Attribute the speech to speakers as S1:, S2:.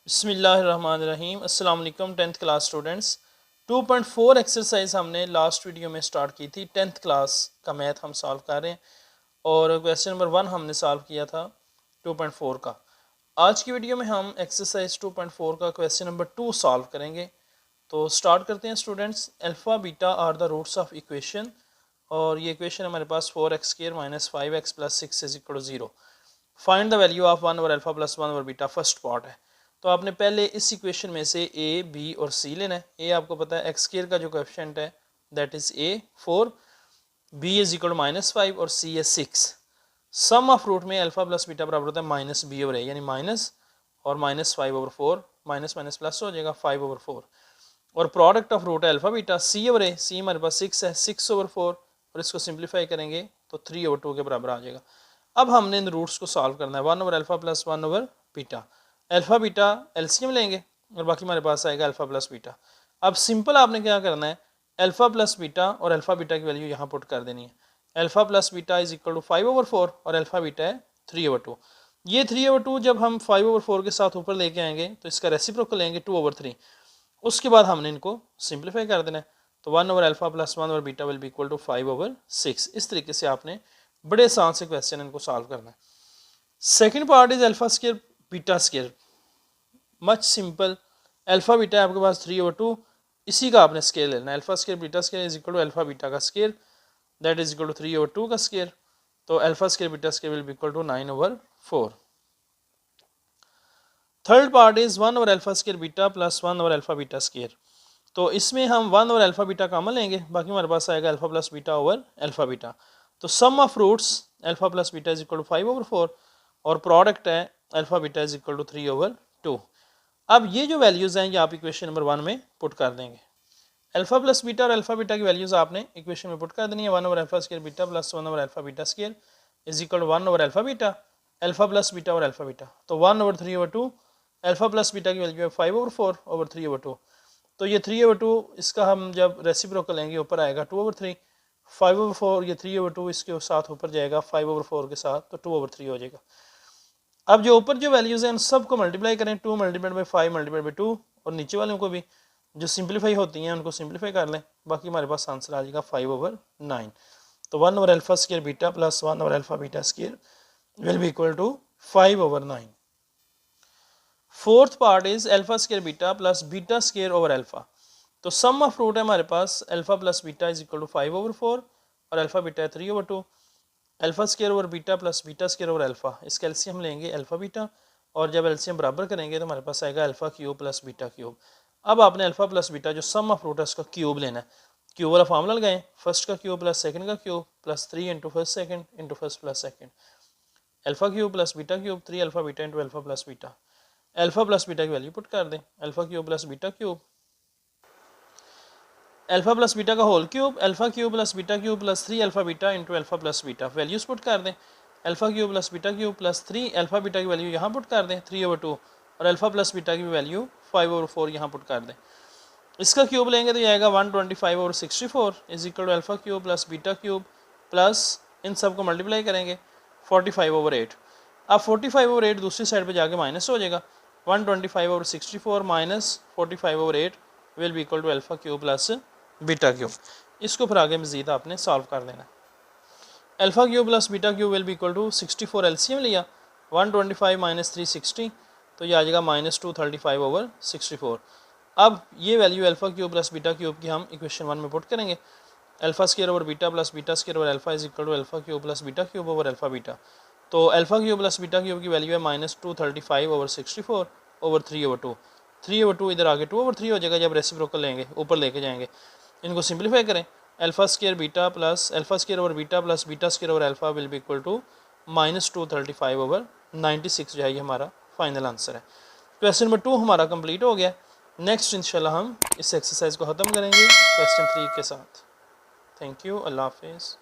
S1: बिस्मिल्लाहिर्रहमानिर्रहीम। अस्सलाम वालेकुम 10th क्लास स्टूडेंट्स। 2.4 एक्सरसाइज हमने लास्ट वीडियो में स्टार्ट की थी। 10th क्लास का मैथ हम सॉल्व कर रहे हैं और क्वेश्चन नंबर 1 हमने सॉल्व किया था 2.4 का। आज की वीडियो में हम एक्सरसाइज 2.4 का क्वेश्चन नंबर 2 सॉल्व करेंगे। तो स्टार्ट करते हैं students. Alpha beta are the roots of equation और ये इक्वेशन हमारे पास 4x² - 5x + 6 = 0। Find the value of 1 over alpha + 1 over beta. First part है, तो आपने पहले इस इक्वेशन में से ए, बी और सी लेना है। ए आपको पता है x² का जो कोएफिशिएंट है दैट इज a 4, b = -5 और c है 6। सम ऑफ रूट में अल्फ़ा प्लस बीटा बराबर होता है -b ओवर a, यानी माइनस और -5/4, माइनस माइनस प्लस हो जाएगा 5/4। और प्रोडक्ट ऑफ रूट है alpha beta c over a, c हमारे पास 6 है, 6/4 और इसको सिंप्लीफाई करेंगे तो 3/2 के बराबर आ जाएगा। अब हमने इन रूट्स को सॉल्व करना है। 1 over alpha + 1 over beta. Alpha beta LCM लेंगे और बाकी हमारे पास आएगा अल्फ़ा प्लस बीटा। अब सिंपल आपने क्या करना है, अल्फ़ा प्लस बीटा और अल्फ़ा बीटा की वैल्यू यहाँ पुट कर देनी है। अल्फ़ा प्लस बीटा = 5/4 और अल्फ़ा बीटा है 3/2। ये 3/2 जब हम 5/4 के साथ ऊपर लेके आएंगे तो इसका रेसिप्रोकल लेंगे 2/3। उसके बाद हमने इनको सिंप्लीफाई कर देना है। तो 1 over alpha + 1 over beta will be equal to 5/6। इस तरीके से आपने बड़े आसान से क्वेश्चन इनको सॉल्व करना है। Second part is alpha beta. Much simple. Alpha beta आपके पास 3/2, इसी का आपने स्केयर लेना है। अल्फ़ा² बीटा² = अल्फ़ा बीटा का square that is equal to 3/2 का स्केयर। तो alpha beta will be equal to 9/4। Third part is 1 over alpha beta + 1 over alpha beta. तो इसमें हम 1 ओवर अल्फ़ा बीटा कॉमन लेंगे, बाकी हमारे पास आएगा alpha plus beta over alpha beta. तो sum of roots alpha plus beta = 5/4 और प्रोडक्ट है अल्फ़ा बीटा = 3/2। अब ये जो वैल्यूज़ हैं ये आप इक्वेशन नंबर 1 में पुट कर देंगे। अल्फ़ा प्लस बीटा और अल्फ़ा बीटा की वैल्यूज़ आपने इक्वेशन में पुट कर देनी है। 1 over alpha beta + 1 over alpha beta = 1 over alpha beta, alpha plus beta और अल्फ़ा बीटा। तो 1 ओवर 3/2, अल्फ़ा प्लस बीटा की वैल्यू है 5/4 ओवर 3/2। तो ये 3/2 इसका हम जब रेसिप्रोकल लेंगे ऊपर आएगा 2/3। 5/4 ये 3/2 इसके साथ ऊपर जाएगा 5/4 के साथ, तो 2/3 हो जाएगा। अब जो ऊपर जो वैल्यूज़ हैं उन सबको मल्टीप्लाई करें, 2 × 5 × 2 और नीचे वालों को भी जो सिंप्लीफाई होती हैं उनको सिंप्लीफाई कर लें। बाकी हमारे पास आंसर आ जाएगा 5/9। तो 1 over alpha beta + 1 over alpha beta will be equal to 5/9। Fourth part is alpha beta + beta over alpha. तो सम ऑफ रूट है हमारे पास अल्फ़ा प्लस बीटा = 5/4 और अल्फ़ा बीटा है 3/2। अल्फ़ा² over beta + beta over alpha, इसका LCM लेंगे alpha beta और जब LCM बराबर करेंगे तो हमारे पास आएगा अल्फ़ा³ + बीटा³। अब आपने अल्फ़ा प्लस बीटा जो सम ऑफ रूट है उसका क्यूब लेना है। क्यूब वाला फार्मूला लगाएं, फर्स्ट का क्यूब + सेकंड का cube + 3 × first second × first + second. Alpha + beta 3 alpha beta × alpha plus beta. Alpha plus beta की वैल्यू पुट कर दें, alpha + beta alpha plus beta का whole cube, alpha + beta + 3 alpha beta × alpha plus beta. Values put कर दें, alpha + beta + 3 alpha beta की value यहाँ put कर दें 3/2 और अल्फ़ा प्लस बीटा की वैल्यू 5/4 यहाँ पुट कर दें। इसका क्यूब लेंगे तो ये आएगा 125/64 = अल्फ़ा³ + बीटा³ प्लस इन सब को मल्टीप्लाई करेंगे 45/8। अब 45/8 दूसरी साइड पे जाके माइनस हो जाएगा। 125/64 minus 45/8 will be equal to alpha + beta. इसको फिर आगे मजीद आपने सॉल्व कर देना है। Alpha + beta will be equal to 64 LCM लिया 125 - 360 तो ये आ जाएगा -235/64। अब ये वैल्यू अल्फ़ा³ + बीटा³ की हम इक्वेशन 1 में पुट करेंगे। Alpha over beta + beta over alpha = alpha + beta over alpha beta. तो अल्फ़ा³ + बीटा³ की वैल्यू है -235/64 ओवर 3/2। 3/2 इधर आगे 2/3 हो जाएगा जब रेसिप्रोकल लेंगे ऊपर लेके जाएंगे। इनको सिंप्लीफाई करें, alpha beta plus alpha over beta + beta over alpha will be equal to -235/96 जो है ये हमारा फाइनल आंसर है। क्वेश्चन नंबर 2 हमारा कंप्लीट हो गया। नेक्स्ट इंशाल्लाह हम इस एक्सरसाइज को ख़त्म करेंगे क्वेश्चन 3 के साथ। थैंक यू, अल्लाह हाफिज़।